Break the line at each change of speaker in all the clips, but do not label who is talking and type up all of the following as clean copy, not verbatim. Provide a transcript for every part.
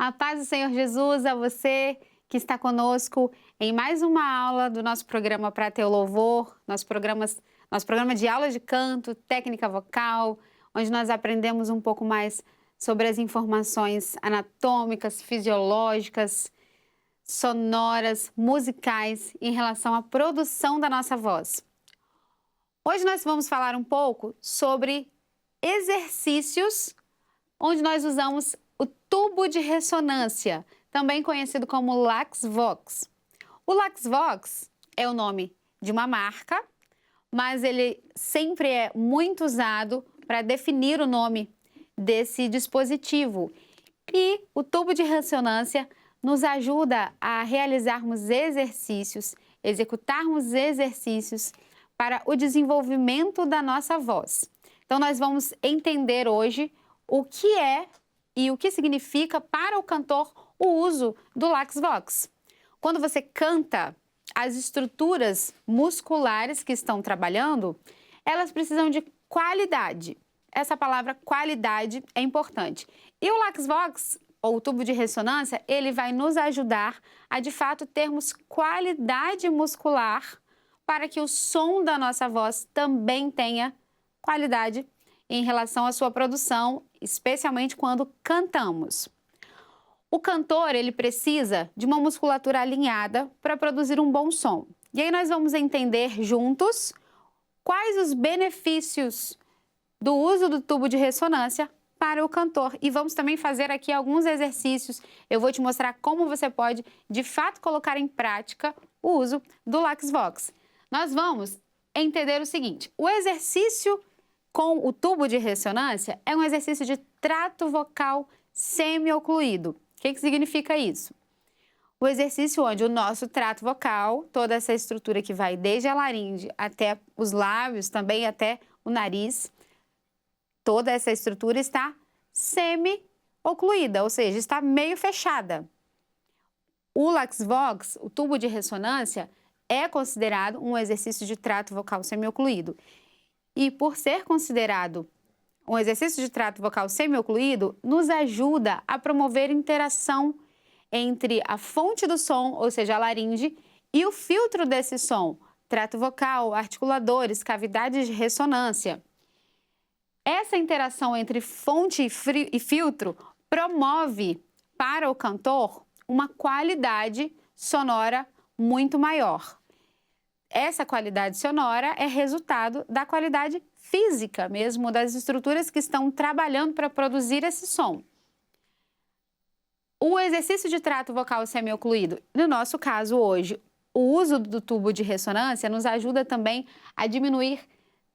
A paz do Senhor Jesus a você que está conosco em mais uma aula do nosso programa Pra Teu Louvor, nosso programa de aula de canto, técnica vocal, onde nós aprendemos um pouco mais sobre as informações anatômicas, fisiológicas, sonoras, musicais em relação à produção da nossa voz. Hoje nós vamos falar um pouco sobre exercícios onde nós usamos o tubo de ressonância, também conhecido como LaxVox. O LaxVox é o nome de uma marca, mas ele sempre é muito usado para definir o nome desse dispositivo. E o tubo de ressonância nos ajuda a realizarmos exercícios, executarmos exercícios para o desenvolvimento da nossa voz. Então, nós vamos entender hoje o que é e o que significa para o cantor o uso do LaxVox. Quando você canta, as estruturas musculares que estão trabalhando, elas precisam de qualidade. Essa palavra qualidade é importante. E o LaxVox, ou o tubo de ressonância, ele vai nos ajudar a, de fato, termos qualidade muscular para que o som da nossa voz também tenha qualidade em relação à sua produção, especialmente quando cantamos. O cantor, ele precisa de uma musculatura alinhada para produzir um bom som. E aí nós vamos entender juntos quais os benefícios do uso do tubo de ressonância para o cantor. E vamos também fazer aqui alguns exercícios. Eu vou te mostrar como você pode, de fato, colocar em prática o uso do LaxVox. Nós vamos entender o seguinte: o exercício com o tubo de ressonância é um exercício de trato vocal semi-ocluído. O que significa isso? O exercício onde o nosso trato vocal, toda essa estrutura que vai desde a laringe até os lábios, também até o nariz, toda essa estrutura está semi-ocluída, ou seja, está meio fechada. O LaxVox, o tubo de ressonância, é considerado um exercício de trato vocal semi-ocluído. E por ser considerado um exercício de trato vocal semi-ocluído, nos ajuda a promover interação entre a fonte do som, ou seja, a laringe, e o filtro desse som, trato vocal, articuladores, cavidades de ressonância. Essa interação entre fonte e filtro promove para o cantor uma qualidade sonora muito maior. Essa qualidade sonora é resultado da qualidade física mesmo das estruturas que estão trabalhando para produzir esse som. O exercício de trato vocal semi-ocluído, no nosso caso hoje, o uso do tubo de ressonância nos ajuda também a diminuir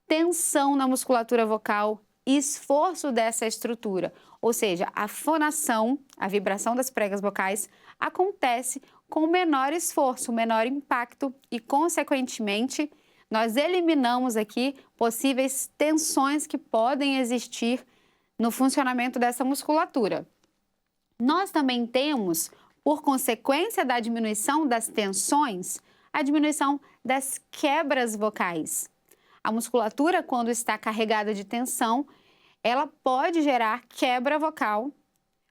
tensão na musculatura vocal e esforço dessa estrutura, ou seja, a fonação, a vibração das pregas vocais, acontece com menor esforço, menor impacto e, consequentemente, nós eliminamos aqui possíveis tensões que podem existir no funcionamento dessa musculatura. Nós também temos, por consequência da diminuição das tensões, a diminuição das quebras vocais. A musculatura, quando está carregada de tensão, ela pode gerar quebra vocal,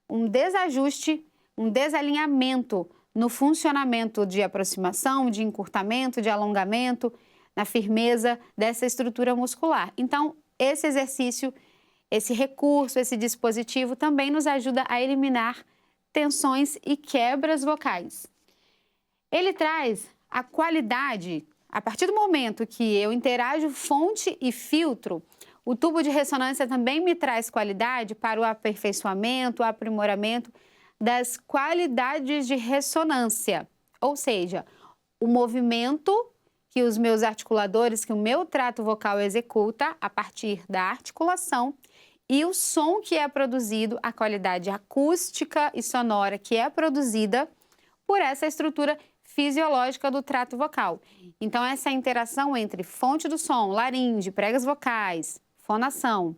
um desajuste, um desalinhamento no funcionamento de aproximação, de encurtamento, de alongamento, na firmeza dessa estrutura muscular. Então, esse exercício, esse recurso, esse dispositivo também nos ajuda a eliminar tensões e quebras vocais. Ele traz a qualidade, a partir do momento que eu interajo fonte e filtro, o tubo de ressonância também me traz qualidade para o aperfeiçoamento, o aprimoramento das qualidades de ressonância, ou seja, o movimento que os meus articuladores, que o meu trato vocal executa a partir da articulação e o som que é produzido, a qualidade acústica e sonora que é produzida por essa estrutura fisiológica do trato vocal. Então, essa interação entre fonte do som, laringe, pregas vocais, fonação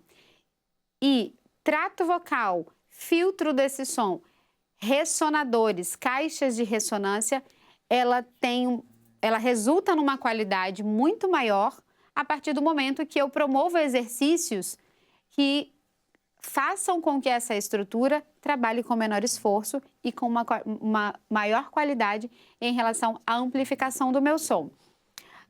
e trato vocal, filtro desse som, ressonadores, caixas de ressonância, ela resulta numa qualidade muito maior a partir do momento que eu promovo exercícios que façam com que essa estrutura trabalhe com menor esforço e com uma maior qualidade em relação à amplificação do meu som.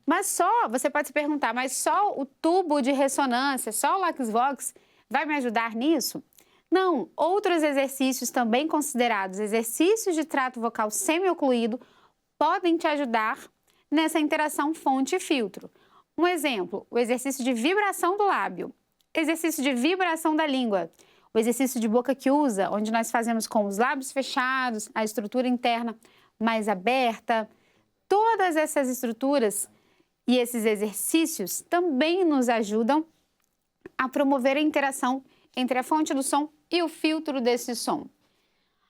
Mas você pode se perguntar, mas só o tubo de ressonância, só o LaxVox vai me ajudar nisso? Não, outros exercícios também considerados exercícios de trato vocal semi-ocluído podem te ajudar nessa interação fonte e filtro. Um exemplo, o exercício de vibração do lábio, exercício de vibração da língua, o exercício de boca que usa, onde nós fazemos com os lábios fechados, a estrutura interna mais aberta. Todas essas estruturas e esses exercícios também nos ajudam a promover a interação entre a fonte do som e o filtro desse som.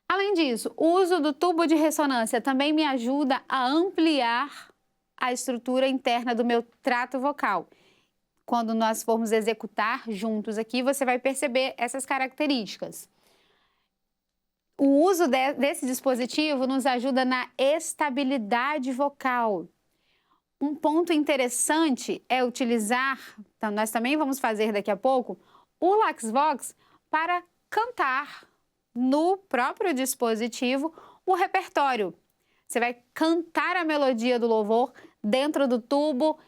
Além disso, o uso do tubo de ressonância também me ajuda a ampliar a estrutura interna do meu trato vocal. Quando nós formos executar juntos aqui, você vai perceber essas características. O uso desse dispositivo nos ajuda na estabilidade vocal. Um ponto interessante é utilizar, então nós também vamos fazer daqui a pouco, o LaxVox para cantar no próprio dispositivo o repertório. Você vai cantar a melodia do louvor dentro do tubo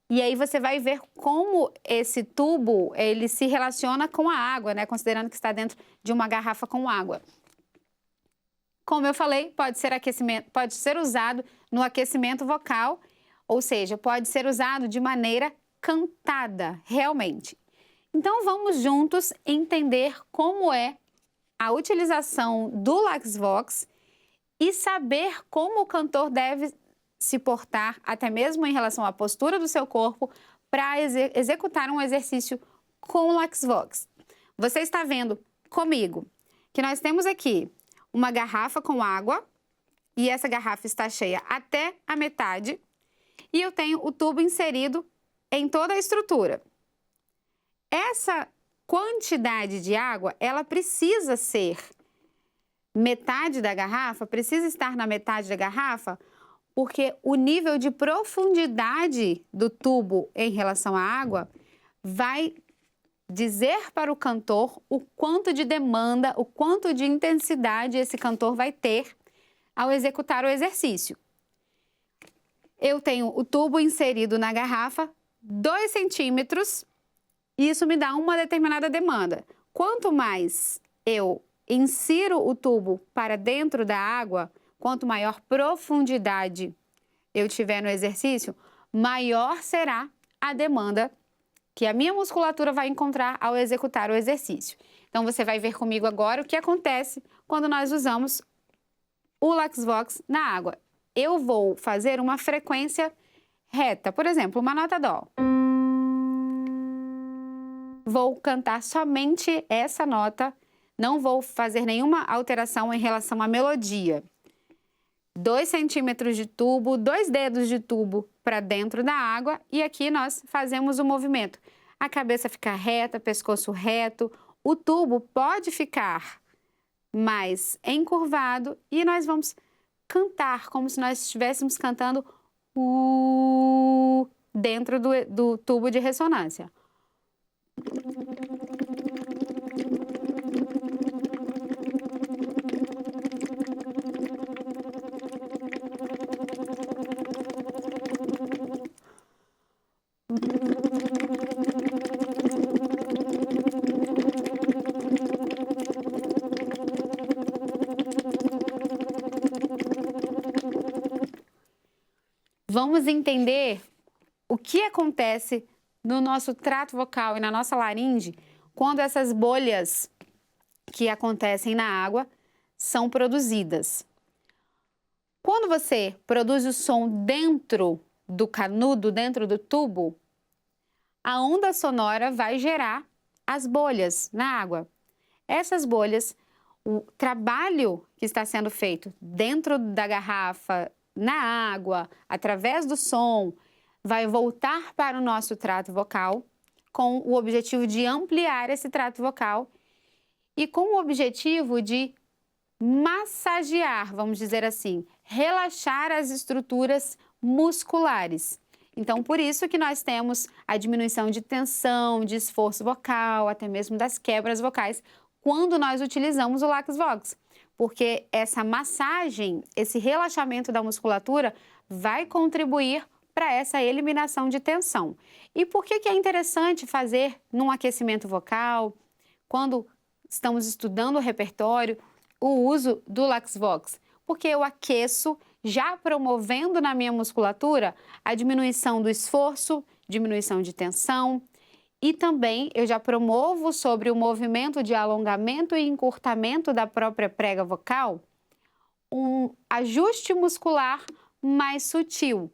e aí você vai ver como esse tubo ele se relaciona com a água, né? Considerando que está dentro de uma garrafa com água. Como eu falei, pode ser usado no aquecimento vocal, ou seja, pode ser usado de maneira cantada, realmente. Então, vamos juntos entender como é a utilização do LaxVox e saber como o cantor deve se portar, até mesmo em relação à postura do seu corpo, para executar um exercício com o LaxVox. Você está vendo comigo que nós temos aqui uma garrafa com água e essa garrafa está cheia até a metade e eu tenho o tubo inserido em toda a estrutura. Essa quantidade de água, ela precisa ser metade da garrafa, precisa estar na metade da garrafa, porque o nível de profundidade do tubo em relação à água vai dizer para o cantor o quanto de demanda, o quanto de intensidade esse cantor vai ter ao executar o exercício. Eu tenho o tubo inserido na garrafa, 2 centímetros, e isso me dá uma determinada demanda. Quanto mais eu insiro o tubo para dentro da água, quanto maior profundidade eu tiver no exercício, maior será a demanda que a minha musculatura vai encontrar ao executar o exercício. Então, você vai ver comigo agora o que acontece quando nós usamos o LaxVox na água. Eu vou fazer uma frequência reta, por exemplo, uma nota Dó. Vou cantar somente essa nota, não vou fazer nenhuma alteração em relação à melodia. 2 centímetros de tubo, 2 dedos de tubo para dentro da água e aqui nós fazemos o movimento. A cabeça fica reta, pescoço reto, o tubo pode ficar mais encurvado e nós vamos cantar como se nós estivéssemos cantando dentro do tubo de ressonância. Vamos entender o que acontece no nosso trato vocal e na nossa laringe quando essas bolhas que acontecem na água são produzidas. Quando você produz o som dentro do canudo, dentro do tubo, a onda sonora vai gerar as bolhas na água. Essas bolhas, o trabalho que está sendo feito dentro da garrafa, na água, através do som, vai voltar para o nosso trato vocal com o objetivo de ampliar esse trato vocal e com o objetivo de massagear, vamos dizer assim, relaxar as estruturas musculares. Então, por isso que nós temos a diminuição de tensão, de esforço vocal, até mesmo das quebras vocais, quando nós utilizamos o LaxVox, porque essa massagem, esse relaxamento da musculatura vai contribuir para essa eliminação de tensão. E por que é interessante fazer num aquecimento vocal, quando estamos estudando o repertório, o uso do LaxVox? Porque eu aqueço, já promovendo na minha musculatura a diminuição do esforço, diminuição de tensão, e também eu já promovo sobre o movimento de alongamento e encurtamento da própria prega vocal um ajuste muscular mais sutil,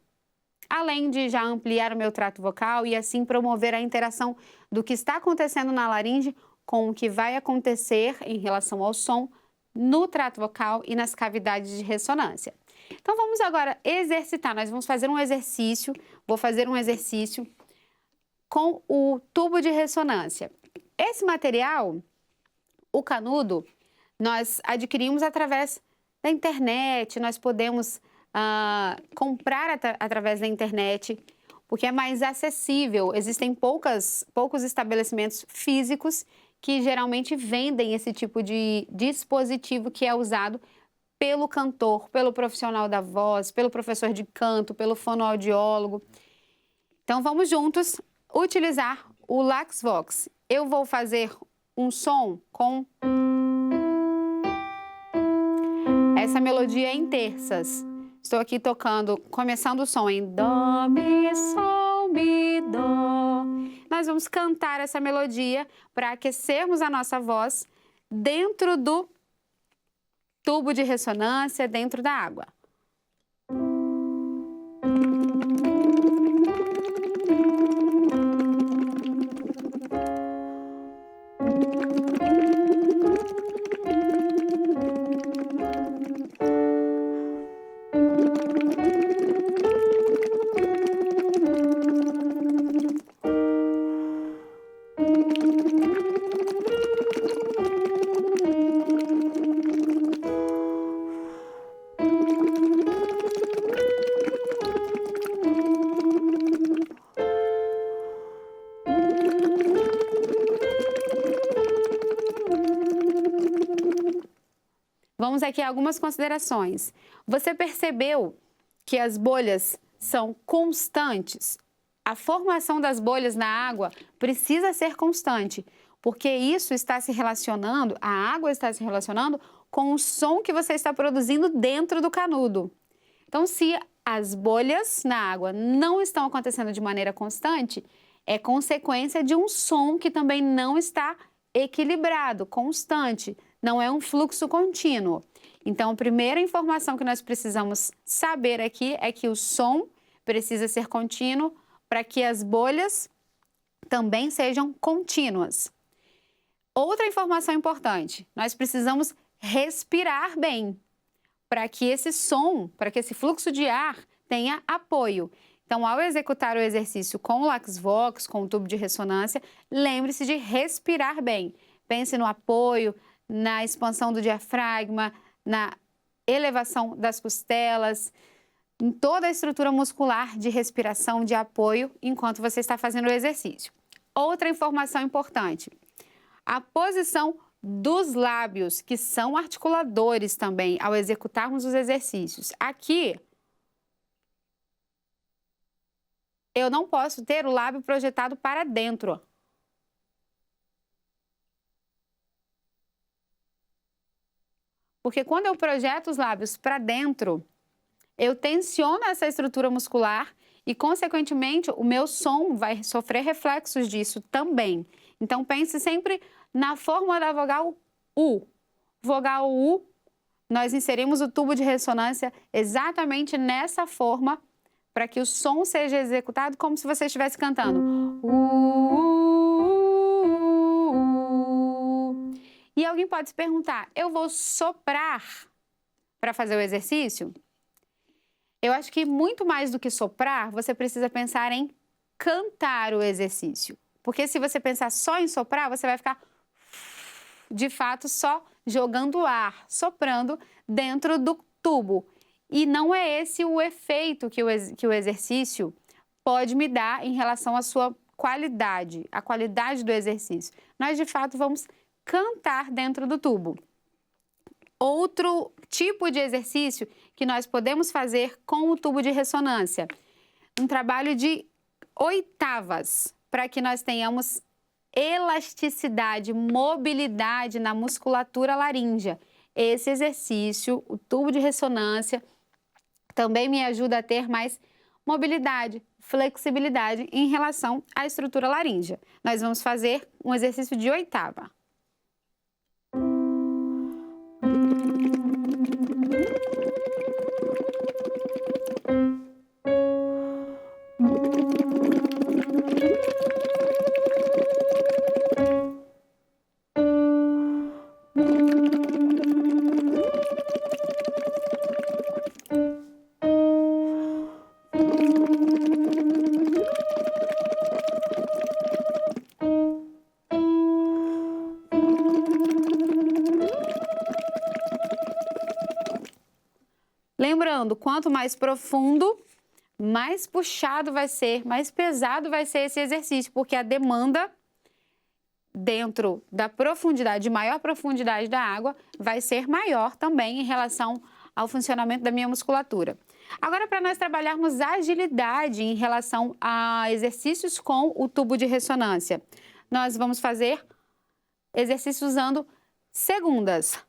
além de já ampliar o meu trato vocal e assim promover a interação do que está acontecendo na laringe com o que vai acontecer em relação ao som no trato vocal e nas cavidades de ressonância. Então vamos agora exercitar, nós vamos fazer um exercício, vou fazer um exercício com o tubo de ressonância. Esse material, o canudo, nós adquirimos através da internet, nós podemos comprar através da internet, porque é mais acessível. Existem poucos estabelecimentos físicos que geralmente vendem esse tipo de dispositivo que é usado pelo cantor, pelo profissional da voz, pelo professor de canto, pelo fonoaudiólogo. Então vamos juntos utilizar o LaxVox. Eu vou fazer um som com essa melodia em terças. Estou aqui tocando, começando o som em Dó, Mi, Sol, Mi, Dó. Nós vamos cantar essa melodia para aquecermos a nossa voz dentro do tubo de ressonância, dentro da água. Vamos aqui a algumas considerações. Você percebeu que as bolhas são constantes? A formação das bolhas na água precisa ser constante, porque isso está se relacionando, a água está se relacionando com o som que você está produzindo dentro do canudo. Então, se as bolhas na água não estão acontecendo de maneira constante, é consequência de um som que também não está equilibrado, constante, não é um fluxo contínuo. Então, a primeira informação que nós precisamos saber aqui é que o som precisa ser contínuo para que as bolhas também sejam contínuas. Outra informação importante, nós precisamos respirar bem para que esse som, para que esse fluxo de ar tenha apoio. Então, ao executar o exercício com o LaxVox, com o tubo de ressonância, lembre-se de respirar bem. Pense no apoio, na expansão do diafragma, na elevação das costelas, em toda a estrutura muscular de respiração, de apoio, enquanto você está fazendo o exercício. Outra informação importante, a posição dos lábios, que são articuladores também, ao executarmos os exercícios. Aqui, eu não posso ter o lábio projetado para dentro. Porque quando eu projeto os lábios para dentro, eu tensiono essa estrutura muscular e, consequentemente, o meu som vai sofrer reflexos disso também. Então, pense sempre na forma da vogal U. Vogal U, nós inserimos o tubo de ressonância exatamente nessa forma para que o som seja executado como se você estivesse cantando. E alguém pode se perguntar, eu vou soprar para fazer o exercício? Eu acho que muito mais do que soprar, você precisa pensar em cantar o exercício. Porque se você pensar só em soprar, você vai ficar, de fato, só jogando ar, soprando dentro do tubo. E não é esse o efeito que o exercício pode me dar em relação à sua qualidade, a qualidade do exercício. Nós, de fato, vamos cantar dentro do tubo. Outro tipo de exercício que nós podemos fazer com o tubo de ressonância, um trabalho de oitavas, para que nós tenhamos elasticidade, mobilidade na musculatura laríngea. Esse exercício, o tubo de ressonância, também me ajuda a ter mais mobilidade, flexibilidade em relação à estrutura laríngea. Nós vamos fazer um exercício de oitava. Lembrando, quanto mais profundo, mais puxado vai ser, mais pesado vai ser esse exercício, porque a demanda dentro da profundidade, de maior profundidade da água, vai ser maior também em relação ao funcionamento da minha musculatura. Agora, para nós trabalharmos agilidade em relação a exercícios com o tubo de ressonância, nós vamos fazer exercícios usando segundas.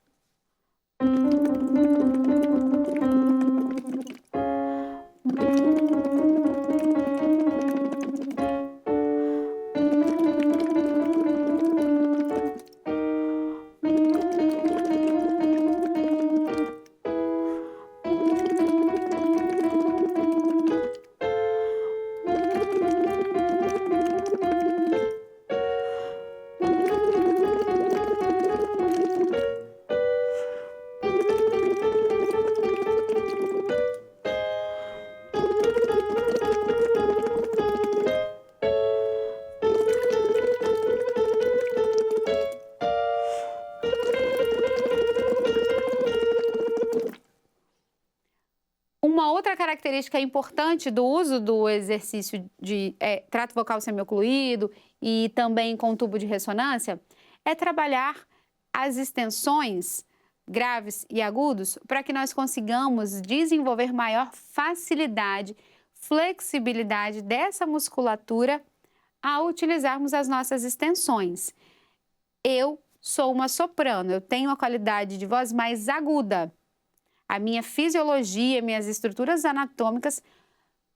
Uma outra característica importante do uso do exercício de trato vocal semiocluído e também com tubo de ressonância é trabalhar as extensões graves e agudos para que nós consigamos desenvolver maior facilidade, flexibilidade dessa musculatura ao utilizarmos as nossas extensões. Eu sou uma soprano, eu tenho a qualidade de voz mais aguda. A minha fisiologia, minhas estruturas anatômicas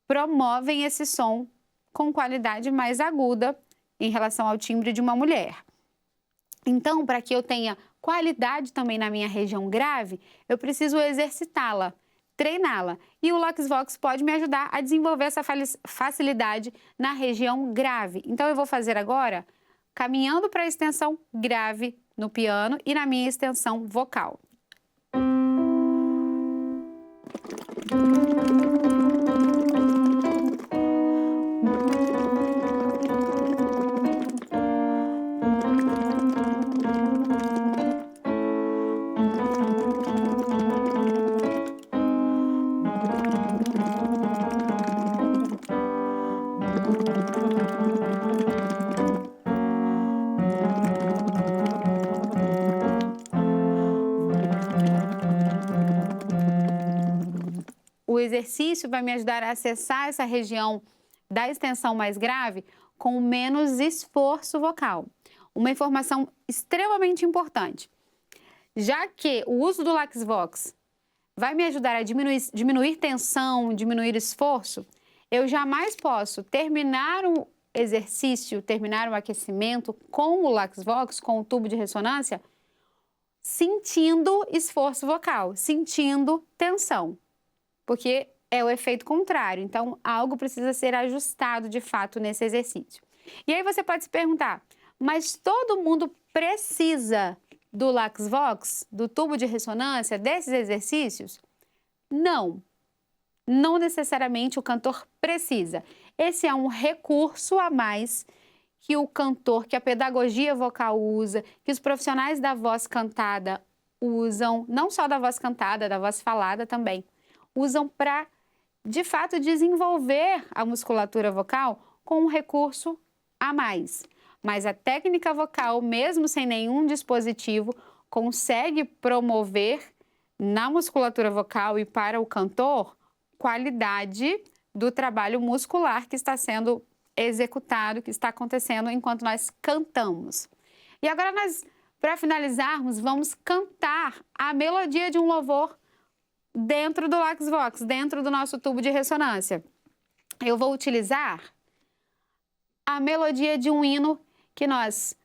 promovem esse som com qualidade mais aguda em relação ao timbre de uma mulher. Então, para que eu tenha qualidade também na minha região grave, eu preciso exercitá-la, treiná-la. E o LuxVox pode me ajudar a desenvolver essa facilidade na região grave. Então, eu vou fazer agora caminhando para a extensão grave no piano e na minha extensão vocal. O exercício vai me ajudar a acessar essa região da extensão mais grave com menos esforço vocal. Uma informação extremamente importante. Já que o uso do LuxVox vai me ajudar a diminuir tensão, diminuir esforço, eu jamais posso terminar um exercício, terminar um aquecimento com o LuxVox, com o tubo de ressonância, sentindo esforço vocal, sentindo tensão. Porque é o efeito contrário, então algo precisa ser ajustado de fato nesse exercício. E aí você pode se perguntar, mas todo mundo precisa do LuxVox, do tubo de ressonância, desses exercícios? Não, não necessariamente o cantor precisa. Esse é um recurso a mais que o cantor, que a pedagogia vocal usa, que os profissionais da voz cantada usam, não só da voz cantada, da voz falada também, usam para, de fato, desenvolver a musculatura vocal com um recurso a mais. mas a técnica vocal, mesmo sem nenhum dispositivo, consegue promover na musculatura vocal e para o cantor qualidade do trabalho muscular que está sendo executado, que está acontecendo enquanto nós cantamos. E agora nós, para finalizarmos, vamos cantar a melodia de um louvor dentro do LaxVox, dentro do nosso tubo de ressonância. Eu vou utilizar a melodia de um hino que nós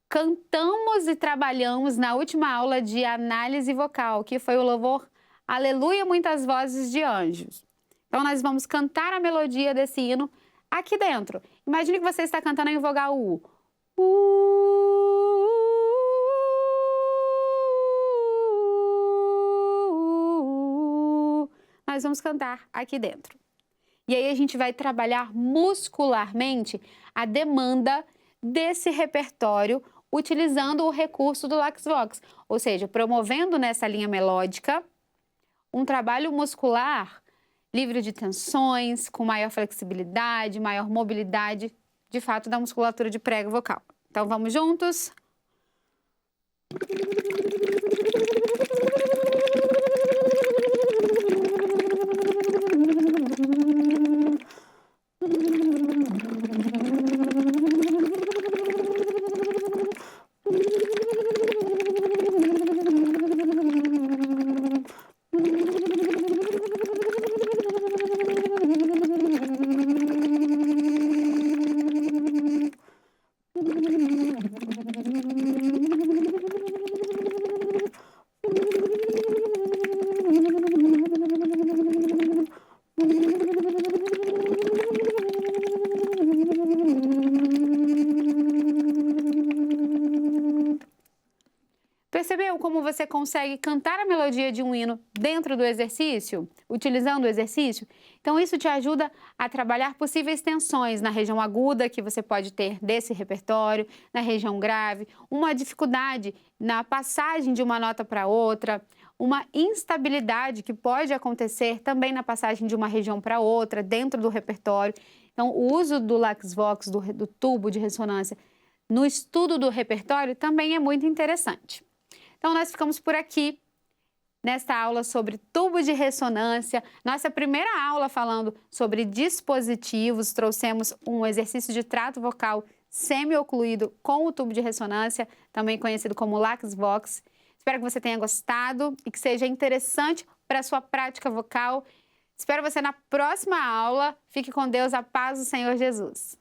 cantamos e trabalhamos na última aula de análise vocal, que foi o louvor Aleluia, Muitas Vozes de Anjos. Então, nós vamos cantar a melodia desse hino aqui dentro. Imagine que você está cantando em vogal U. Nós vamos cantar aqui dentro. E aí a gente vai trabalhar muscularmente a demanda desse repertório utilizando o recurso do LaxVox, ou seja, promovendo nessa linha melódica um trabalho muscular livre de tensões, com maior flexibilidade, maior mobilidade, de fato, da musculatura de prego vocal. Então, vamos juntos? Percebeu como você consegue cantar a melodia de um hino dentro do exercício, utilizando o exercício? Então, isso te ajuda a trabalhar possíveis tensões na região aguda que você pode ter desse repertório, na região grave, uma dificuldade na passagem de uma nota para outra, uma instabilidade que pode acontecer também na passagem de uma região para outra, dentro do repertório. Então, o uso do LaxVox, do tubo de ressonância, no estudo do repertório também é muito interessante. Então, nós ficamos por aqui nesta aula sobre tubo de ressonância. Nossa primeira aula falando sobre dispositivos, trouxemos um exercício de trato vocal semi-ocluído com o tubo de ressonância, também conhecido como LaxVox. Espero que você tenha gostado e que seja interessante para a sua prática vocal. Espero você na próxima aula. Fique com Deus, a paz do Senhor Jesus.